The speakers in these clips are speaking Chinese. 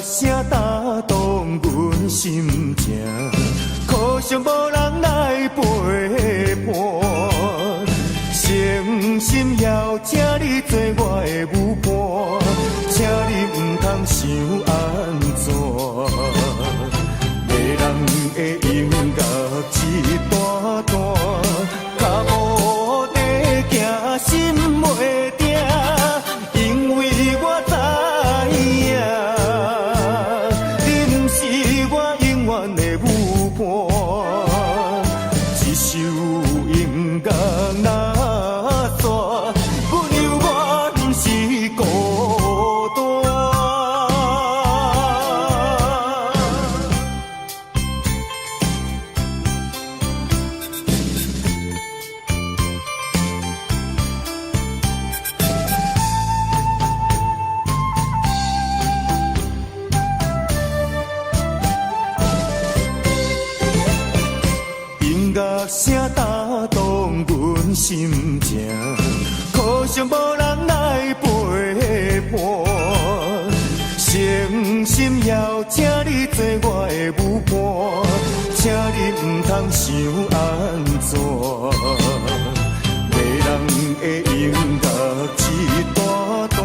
声打动阮心情，可惜无人来陪伴。诚心邀请你做我的舞伴，请你唔通想安怎。迷人的音乐一段段，脚步在行心袂定，因为我知影，你不是我永远的舞伴。一首音乐若煞，阮犹原是孤单。音乐声打动阮心情，可惜无人来陪伴。诚心邀请你做我的舞伴，请你唔通想安怎。迷人的音乐一段段，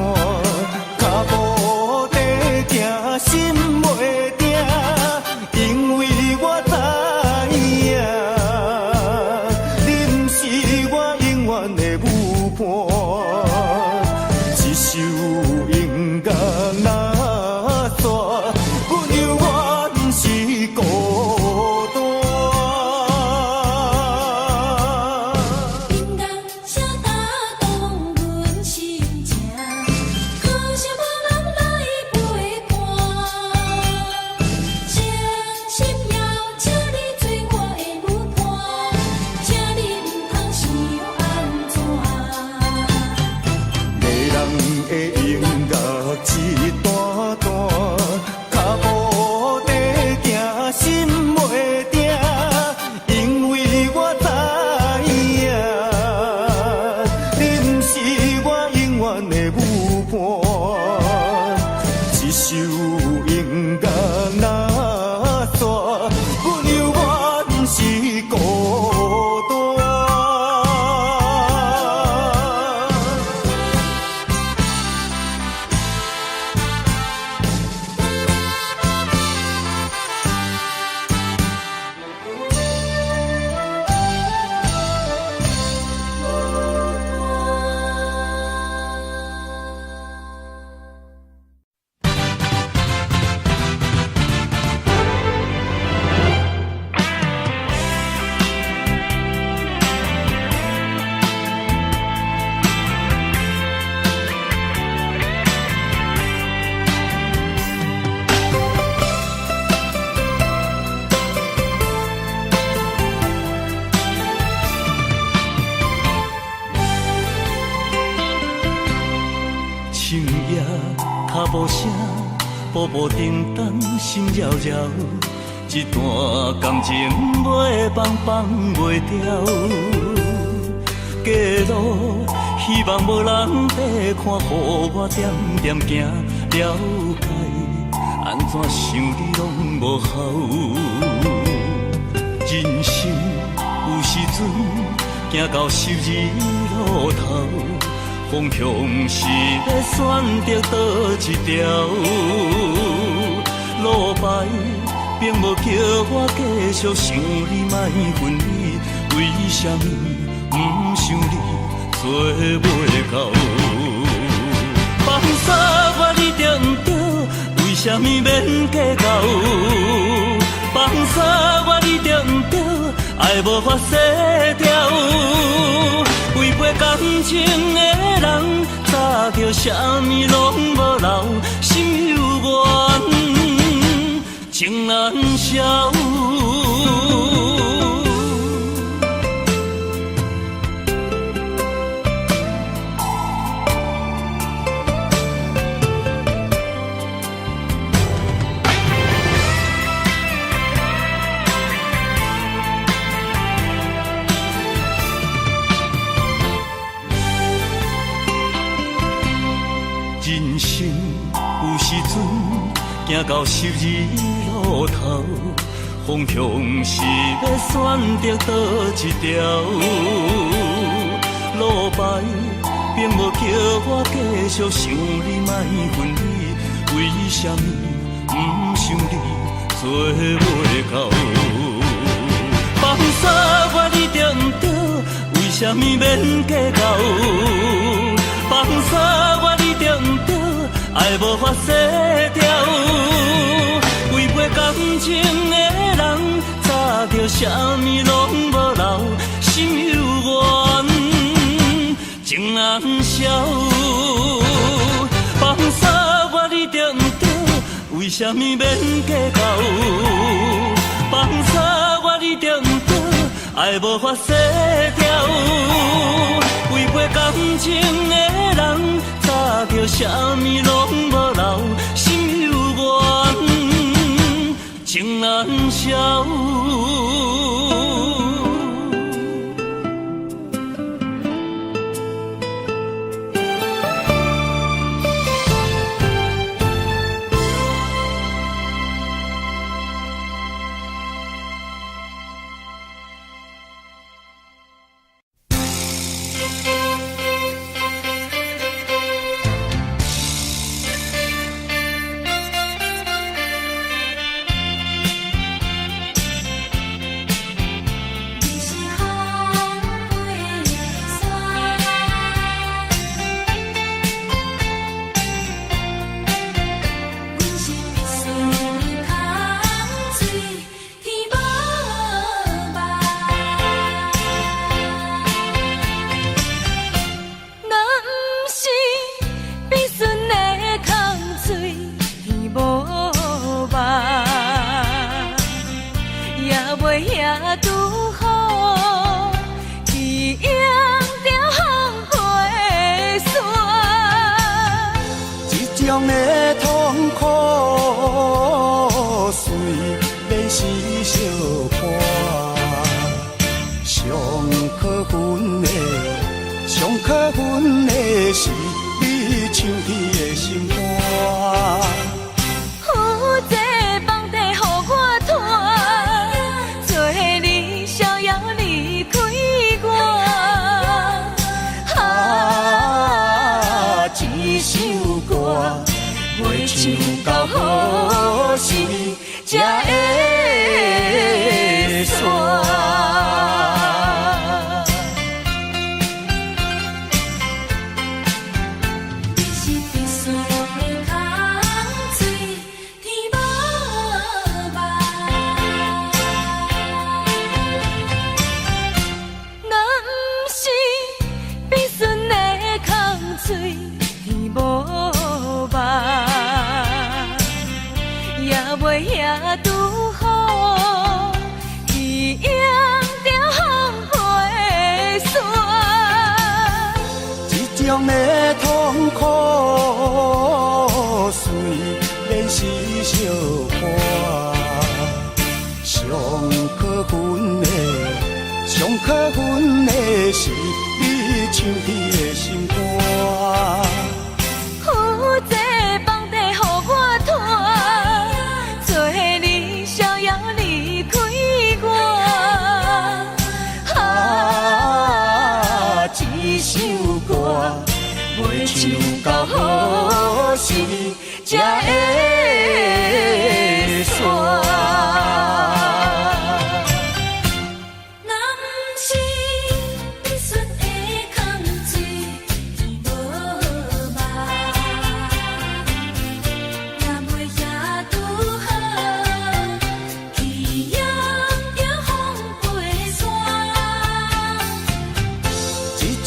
脚步在行心袂定，因为我知影，你不是我永远的舞伴。一首音乐若煞，阮犹原是孤单。音乐声打动阮心情，可惜无人来陪伴。诚心邀请你做我的舞伴，请你唔通想安怎。迷人的音乐一段段，脚步在行心袂定，因为我知影，你不是我永远的舞伴。一首音乐若煞，阮犹原是孤单。深夜脚步声，步步叮当，心绕绕，一段感情袂放放袂掉。街路希望无人在看，予我点点行了解，安怎想你拢无效。人生有时阵行到十字路头，方向是要选择倒一条，路牌并无叫我继续想你，莫分离，为什么不想你做袂到？放手我你对不对？为什么免计较？放手我你对不对？爱无法洗掉。违背感情的人，早叫什么拢无留，心有怨，情难消。人生有时阵行行到12路头，方向是要选择倒一条？路牌并无叫我继续想你莫分离，为什么不想你做袂到？放煞我你对不对？为什么免计较？放煞我你对不对？爱无法洗掉。违背感情的人，早着啥物拢无留，心犹原情难消。放煞我你对不对？为什么免计较？放煞我你对不对？爱无法洗掉。违背感情的人，早着啥物拢无留，心犹原情难消。种的痛苦随免是相伴，上可恨的是你唱起的心肝。有这房地予我拖，做你逍遥离开我。一首歌袂唱到何时才会煞？种的痛苦随免是相伴，上可恨的是你唱起的心肝。有这房地予我拖，做你逍遥离开我。一首歌袂唱到何时才会煞？若不是你选的空水天无望，也袂遐拄好，去迎着风飞山。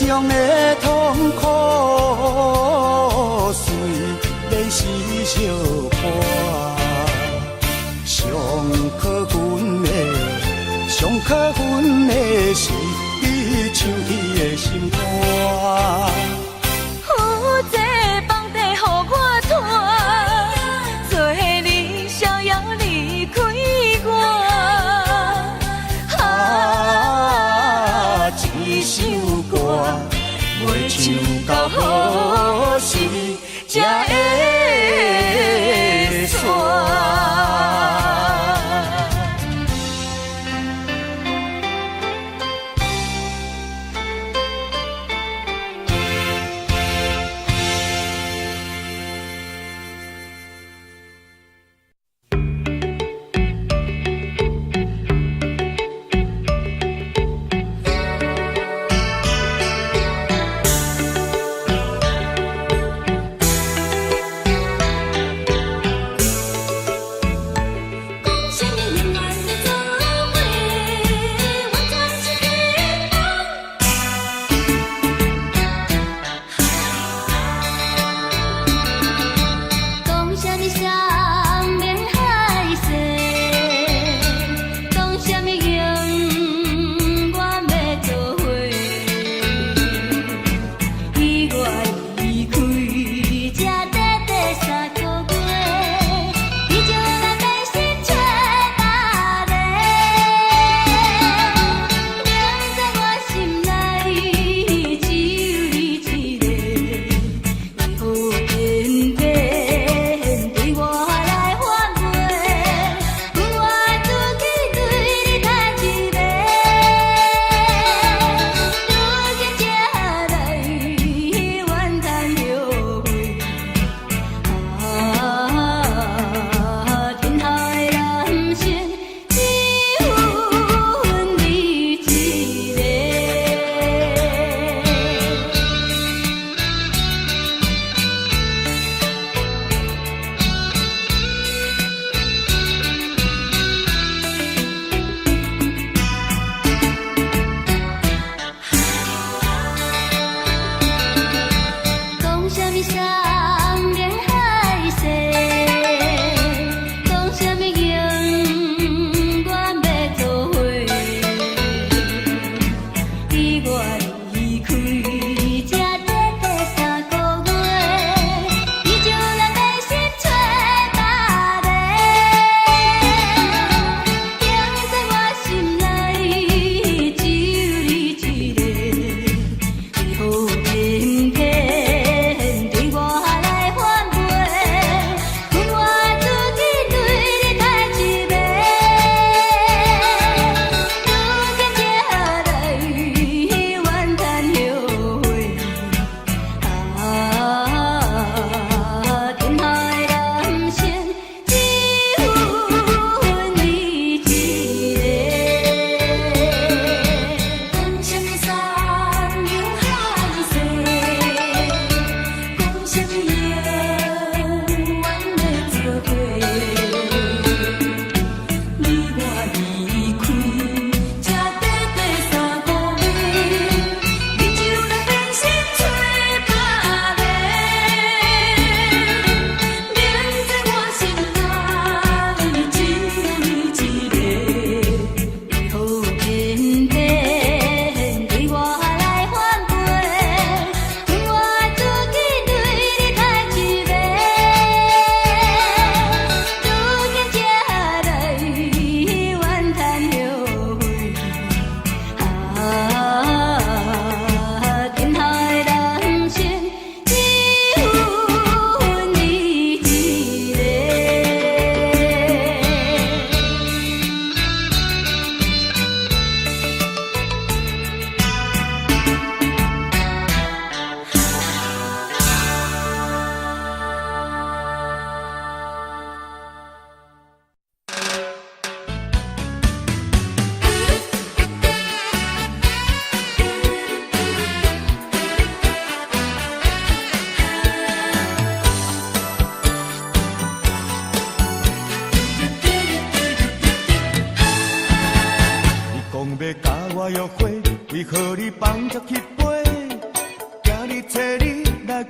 种的痛苦随免是相伴，上可恨的是你唱起的心肝。有这房地予我拖，做你逍遥离开我。一首歌袂唱到何时才会煞？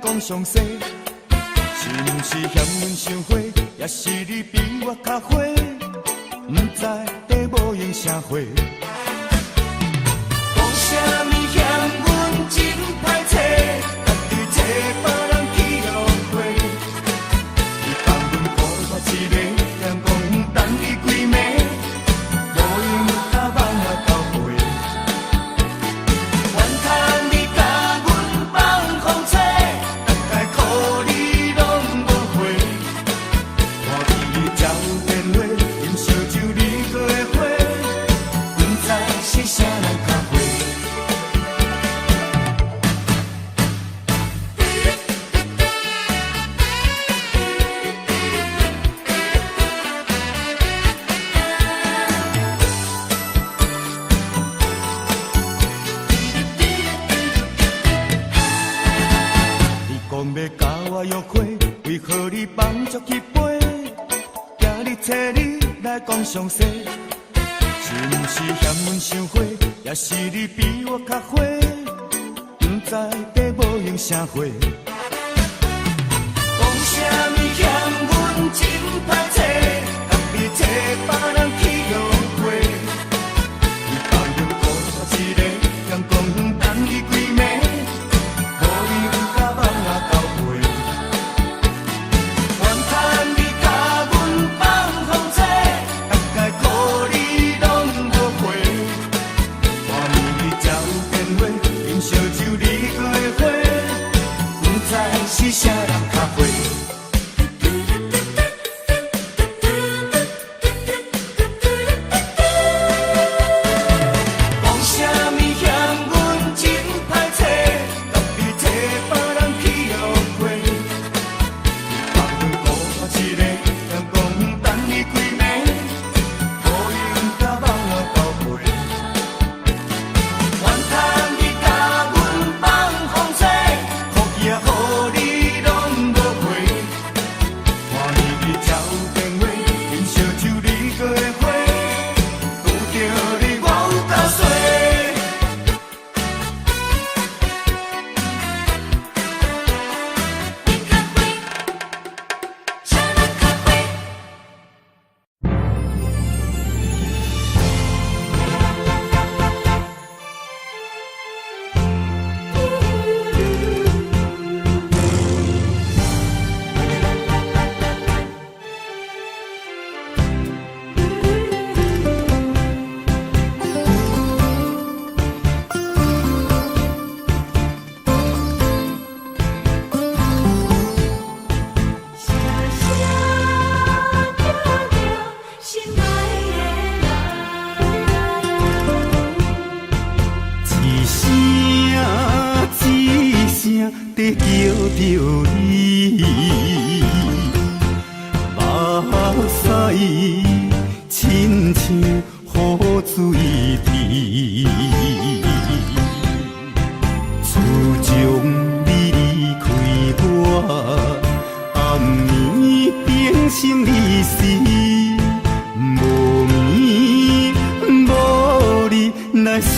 讲详细，是毋是嫌阮伤花，也是你比我较花，不知地无用啥货。讲啥物嫌阮真歹找，家己找别人去约会。你放阮孤单一个，嫌讲等你几暝，无用甲梦啊交陪。怨叹你甲阮放风吹，大概苦你拢无回。看伊照电话，饮烧酒你过的花，不知是啥人较花。你讲要甲我约会，为何你放逐去飞？今日找你来讲详细，是毋是嫌阮伤花，也是你比我较花，不知地无用啥货。讲啥物嫌阮真歹找，家己找别人去约会。你放阮孤单一个，嫌讲等你几暝，无你甲梦啊交陪。怨叹你甲阮放风吹，大概苦你拢无回。看暝日照电话，饮烧酒你过的花，不知是啥人较花。讲啥物嫌阮真歹找，家己找别人去约会。放阮孤单一个，嫌讲等你几暝，无用甲梦啊交陪。怨叹你甲阮放风吹，苦气啊予你拢无回。看暝日照电话，饮烧酒你过的花，拄着你我有够衰。你较花，啥人较花？声声叫着心爱的人，一声一声地叫着你，目屎亲像雨水滴，自从你离开我，暗暝变成离死，无眠无日来思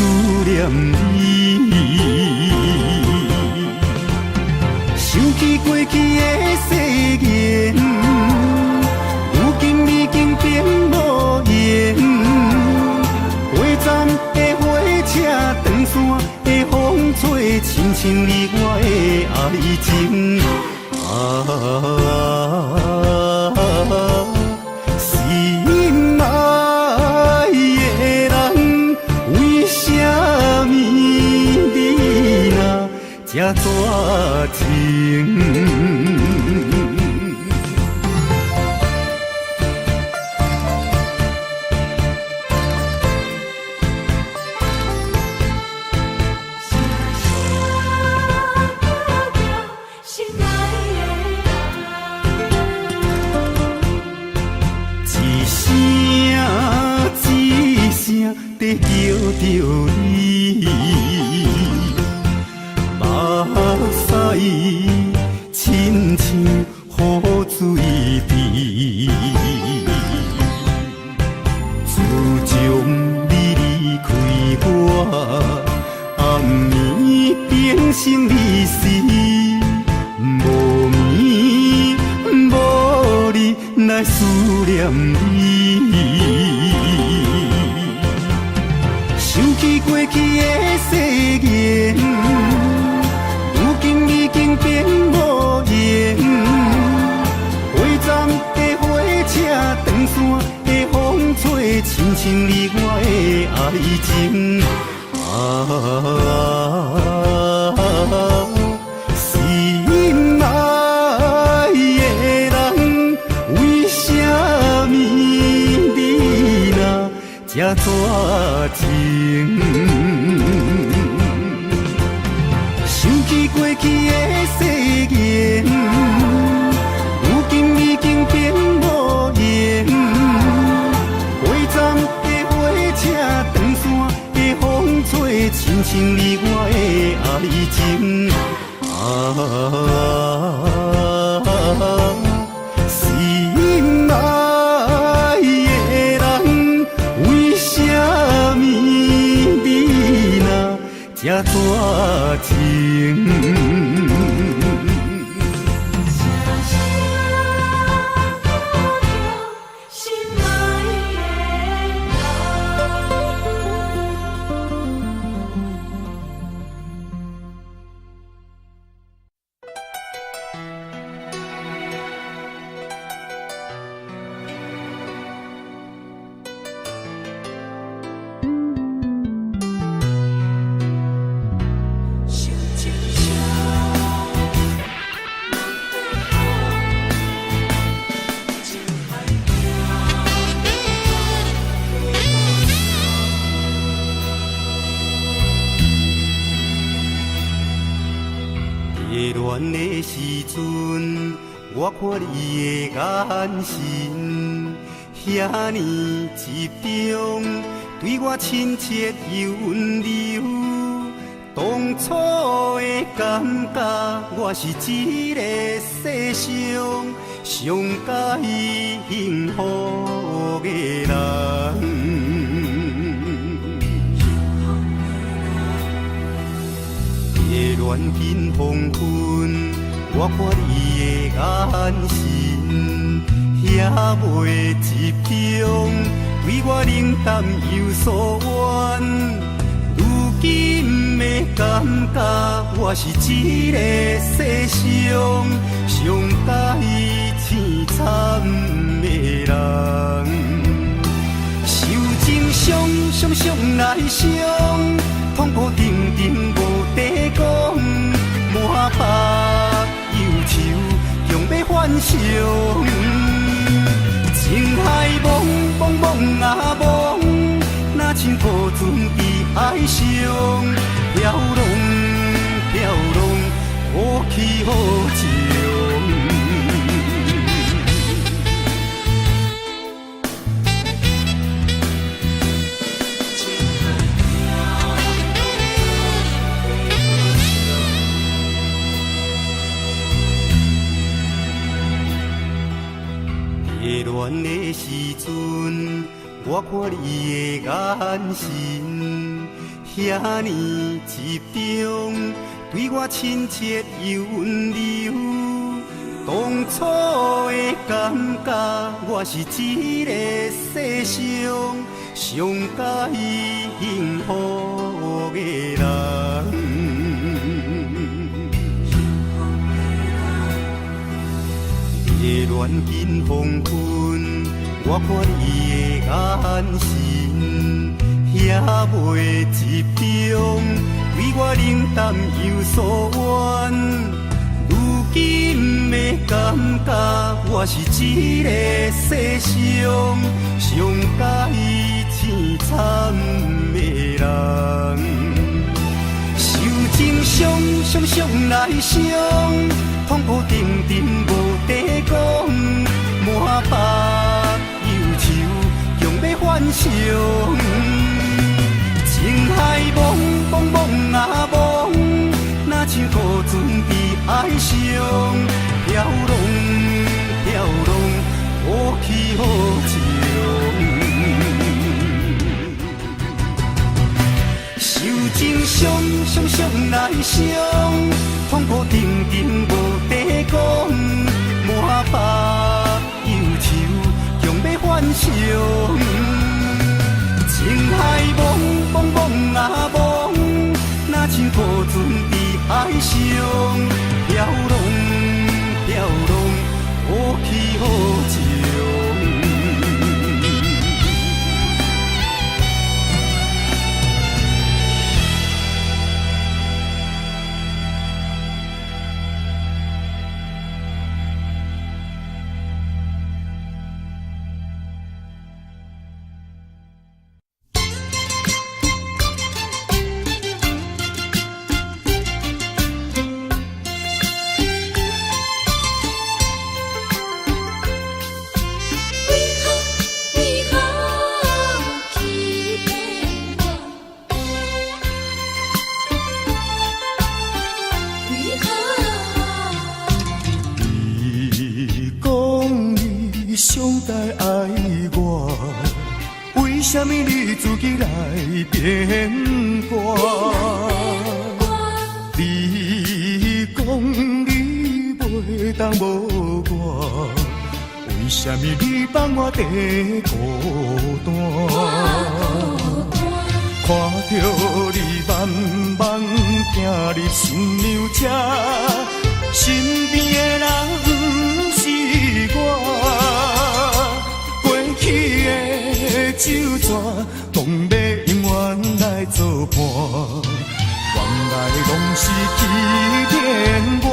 念你。想起过去的誓言，如今已经变无言。火站的火车，长线的风吹，亲像你我的爱情。心爱的人，为什么你若这绝情？心爱的人，一声地叫着你，目屎亲像雨水滴。自从你离开我，暗暝变成离死，来思念你。想起过去的誓言，如今已经变无言。花站的火车，长线的风吹，亲像你我的爱情。心爱的人，为什么你若这绝情？想起过去的誓言，如今已经变无言。花站的火车，长线的风吹，亲像你我的爱情。心爱的人，为什么你若这绝情？夜恋的时阵，我看你的眼神，遐尼集中，对我亲切又温柔。当初的感觉，我是一个世上上介幸福的人。夜恋近黄昏，我看你的眼神，遐袂集中，对我冷淡又疏远。如今的感觉，我是一个世上上介凄惨的人。受情伤来伤，痛苦沉无地讲，满腹忧愁强要反伤。情海茫茫，若像孤船伫海上，飘浪，好起好潮。夜恋的时阵，我看你的眼神，遐尼集中，对我亲切又温柔。当初的感觉，我是一个世上上介幸福的人。夜恋近黄昏，我看你的眼神，遐袂集中，对我冷淡又疏远。如今的感觉，我是一个世上上介凄惨的人。受情伤来伤，痛苦沉无地讲，满腹忧愁强要反伤。情海茫，若像孤船伫海上，飘浪，好起好潮。受情伤来伤，痛苦沉无地讲，满腹忧愁情海茫茫茫啊茫，若像孤船伫海上飘浪飘浪，无去无从。为什么你自己来变卦？你讲你袂当无我，为什么你放我在孤单？看着你慢慢行入新娘车，身边的人不是我，过去的酒泉，讲要永远来作伴，原来拢是欺骗我。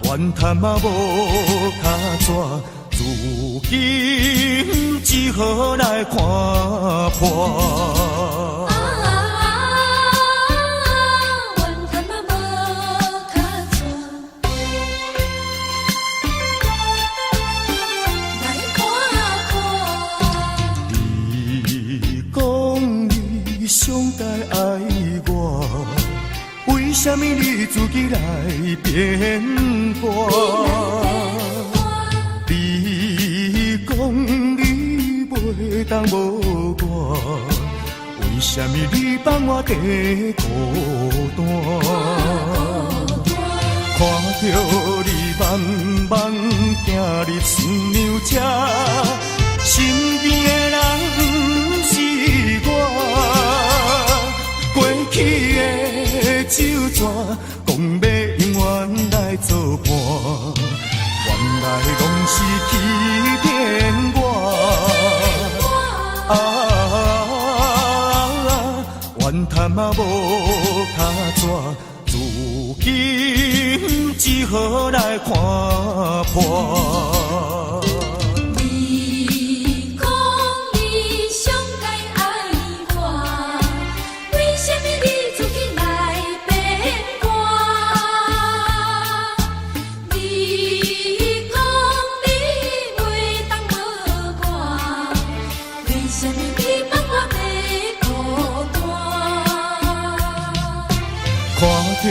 怨叹嘛无卡纸，如今只好来看破。上该爱我，为什么你自己来变卦？你讲你袂当无我，为什么你放我在孤单？看着你慢慢行入新娘车，身边的人不是我。过去的酒泉，讲要永远来作伴，原来拢是欺骗我。怨叹嘛无卡纸，如今只好来看破。看着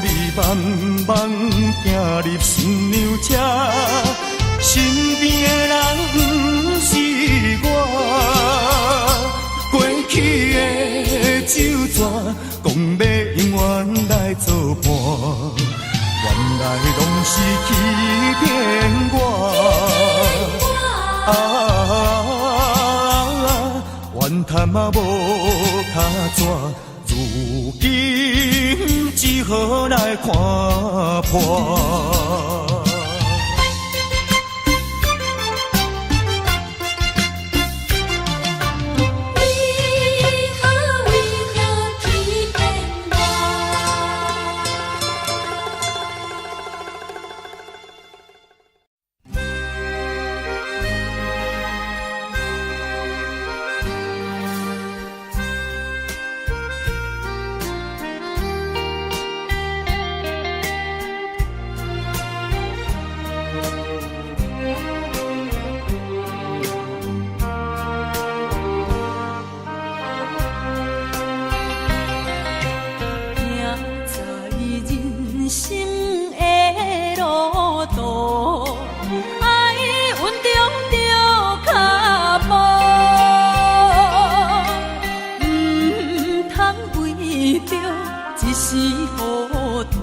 你慢慢行入新娘车，身边的人不是我。过去的酒泉，讲要永远来作伴，原来拢是欺骗我。怨叹嘛无卡纸，如今只好来看破。一时糊涂，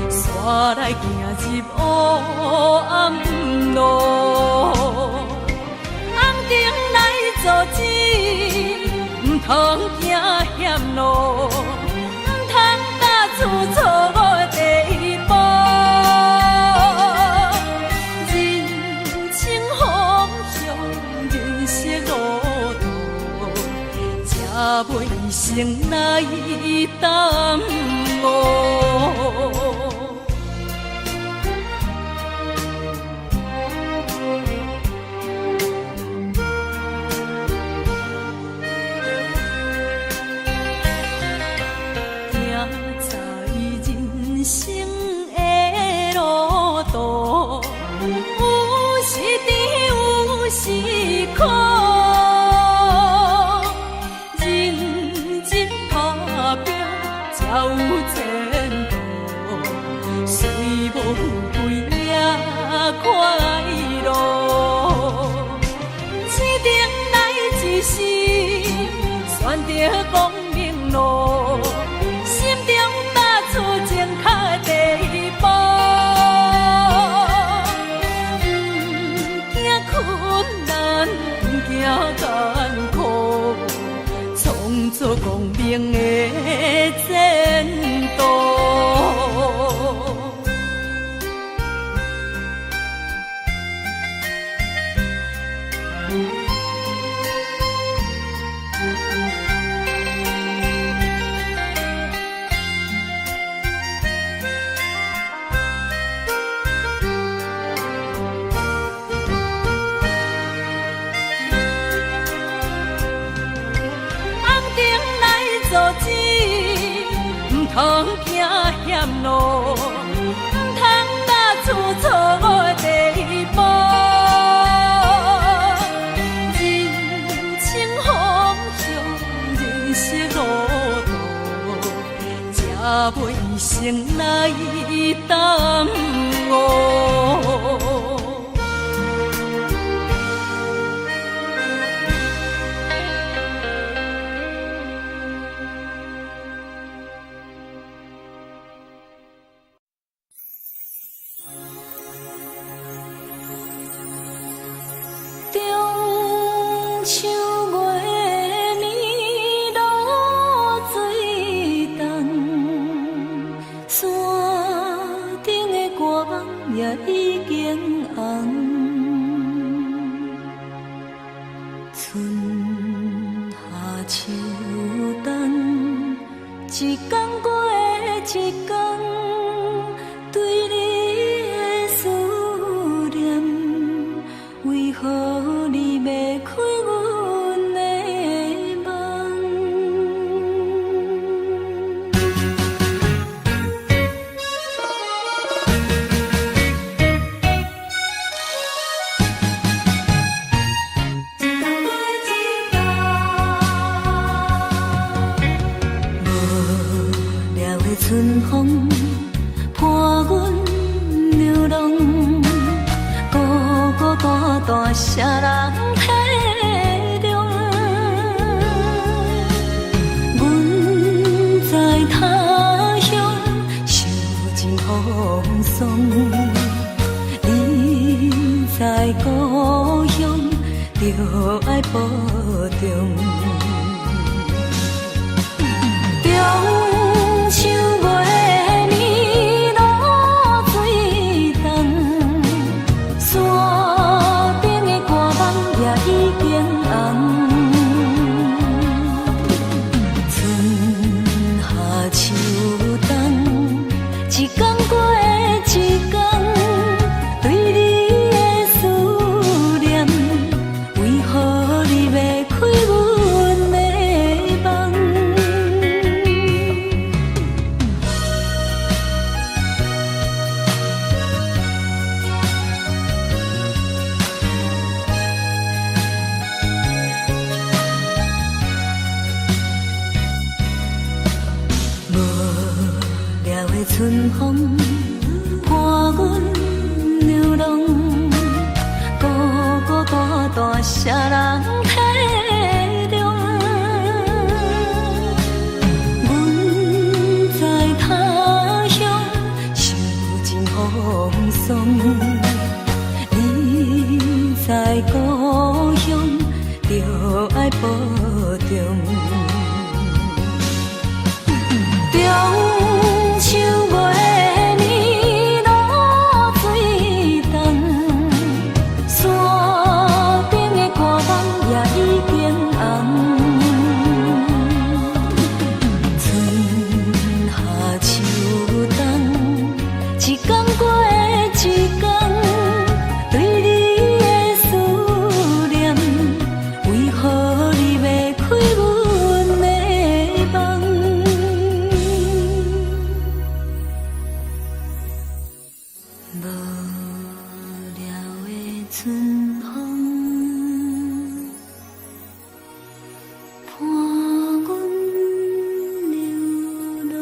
煞我来行入黑暗路，红灯来阻止，唔通行险路，唔通踏出错误的第一步。人生方向，人生路途，才袂一生来耽误。人生的路途，有时甜，有时苦，认真打拼才有前途，虽无富贵也快乐。一定来一时，选择光明路，心中踏出正确的第一步。不惊困难，不惊艰苦，创造光明的前途。唔通行险路，唔通踏出错误的第一步。人生方向，人生路途，才袂一生来耽误。秋月暝露水重，山顶的歌网也已经红。春夏秋冬，一天过一天，对你的思念，为何你袂开阮的梦？无聊的春风伴阮流浪，孤孤单单啥人体中？阮在他乡受尽风霜，你在故乡就爱保重。中秋月暝露水重，山顶的歌网也已经红。春夏秋冬，一天过一天，对你的思念，为何你袂开阮的梦？无聊的春风伴阮流浪，孤孤单单啥人体中？阮在他乡受中秋月暝露水重，山顶的歌梦也已经红。春夏秋冬，一天过一天，对你的思念，为何你要开阮的梦？无聊的春风，伴阮流浪。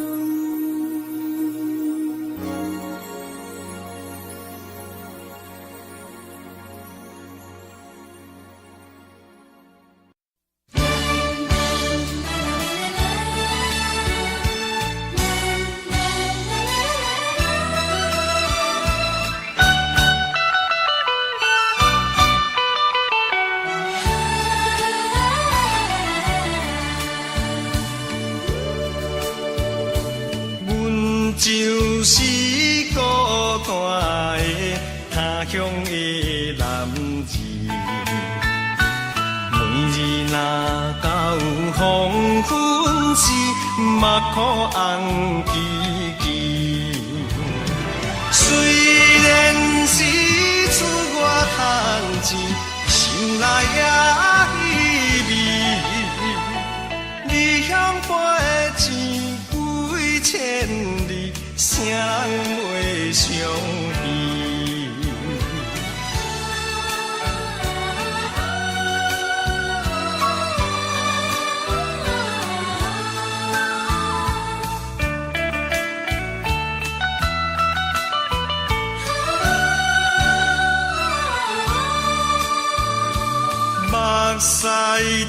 阮就是孤单的他乡的男儿，每日若到黄昏时，目眶红记记。虽然是出外趁钱，心内也稀微。离乡背井几千里，谁人袂相依？目屎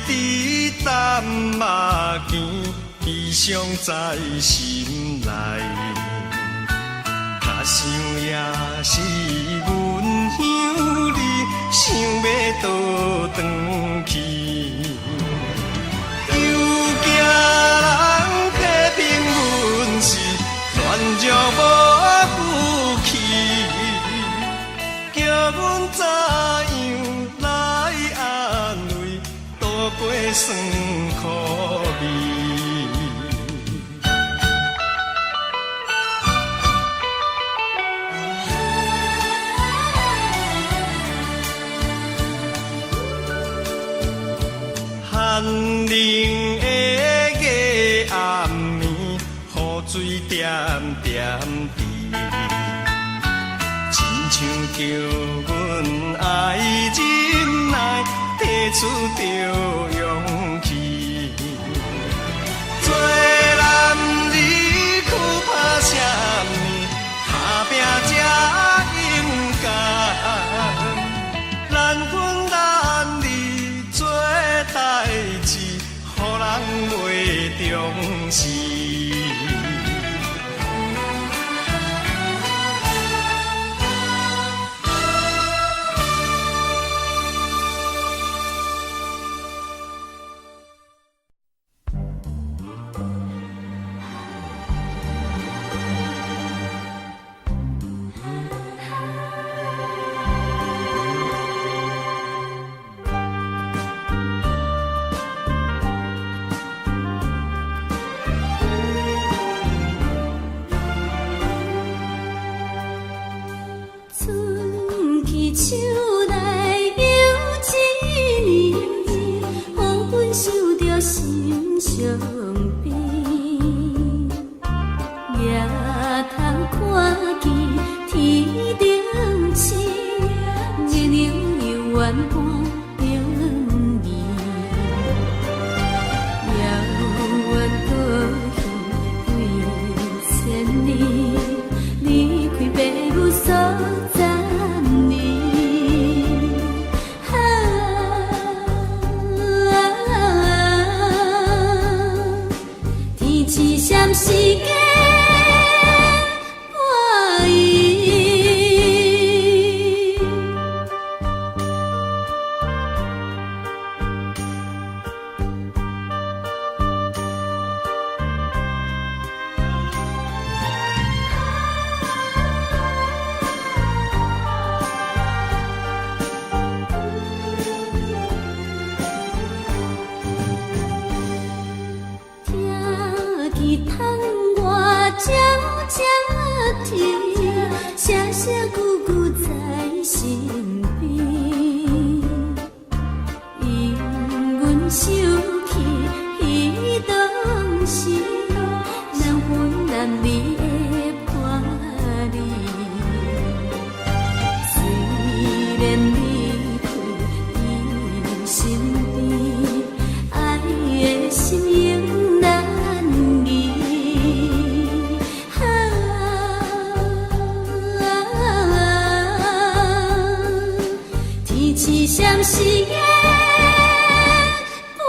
滴淡目镜，悲伤在心内。较想也是阮乡里，想要倒转去。又惊人批评阮是软弱无骨气，叫阮怎样来安慰，渡过酸苦味。寒冷的夜暗暝，雨水点点滴，亲像叫阮爱忍耐，提出着勇气。做男儿去打什么，打拼才勇敢。难分难离做代志，予人袂重视。春去秋来又一年，予阮受着心伤悲。夜通看见天顶星，月亮又圆半明暝。遥远故乡几千里，离开父母所在。时间半移，朝朝啼，声声句句在心边。因阮想起彼当时，难分难离的伴侣。虽然离开伊身边，爱的心永难移。天气闪时的伴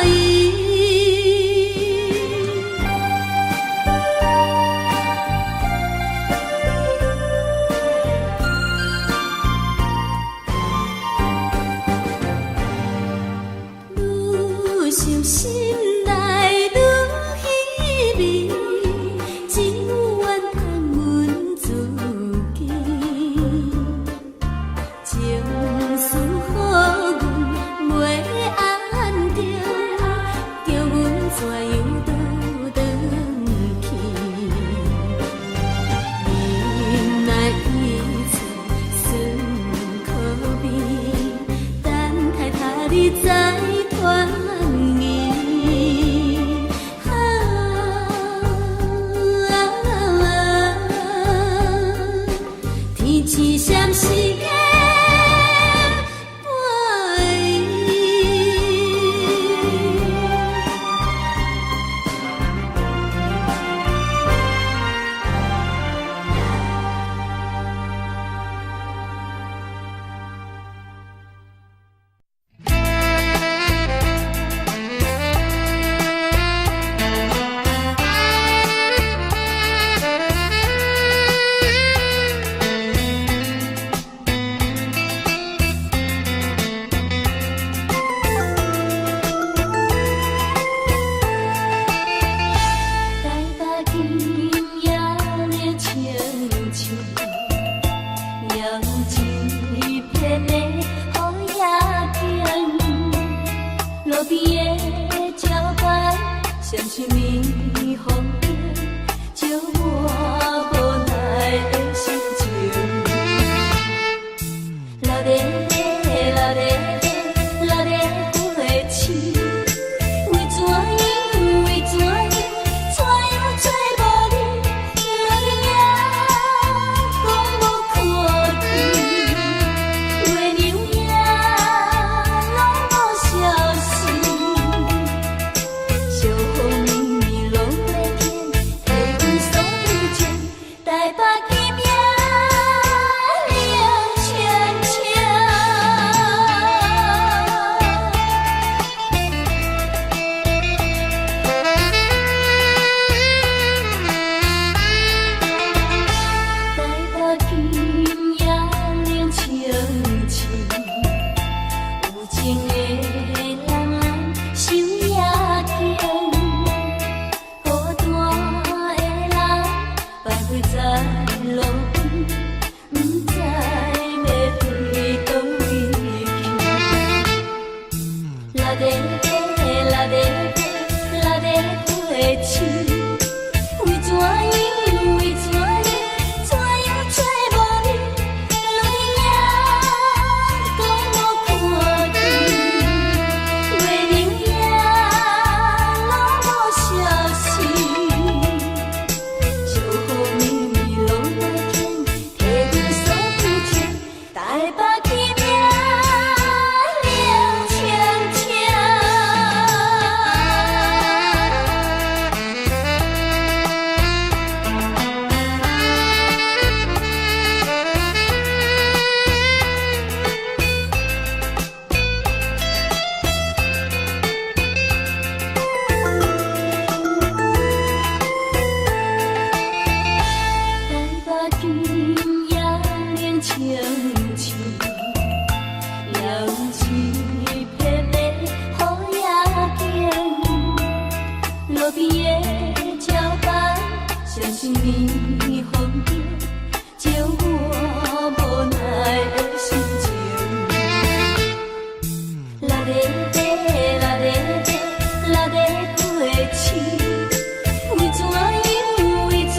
伊。愈想心内愈稀微，只有怨叹阮自己。情丝予阮袂安定，叫阮怎样倒转去？忍耐彼此酸可味，等待他日再团圆。天气闪时的伴伊。台北今夜的清清，摇一片的雨夜景，路边的招牌闪出霓虹灯，照我无奈的心情。老爹老爹老爹过去，为怎样为怎样，怎样找无你，老爹也讲无看见，月娘也拢无消息，小风绵绵拢在天，下阮送你情，台北今夜冷清清。台北今夜冷清清，有情的人想夜景，孤单的人徘徊在路边，不知要飞倒位去。老爹老爹老爹过去，为怎样为怎样，怎样找无你，老爹也讲无看见，月娘也拢无消息，小雨绵绵拢在天，替阮送你情，台北今夜冷清清。台北今夜冷清清，摇一片的雨夜景，路边的招牌闪出霓虹灯，照我无奈的心情。老爹老爹老爹过去，为怎样为怎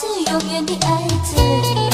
是永远的爱着你。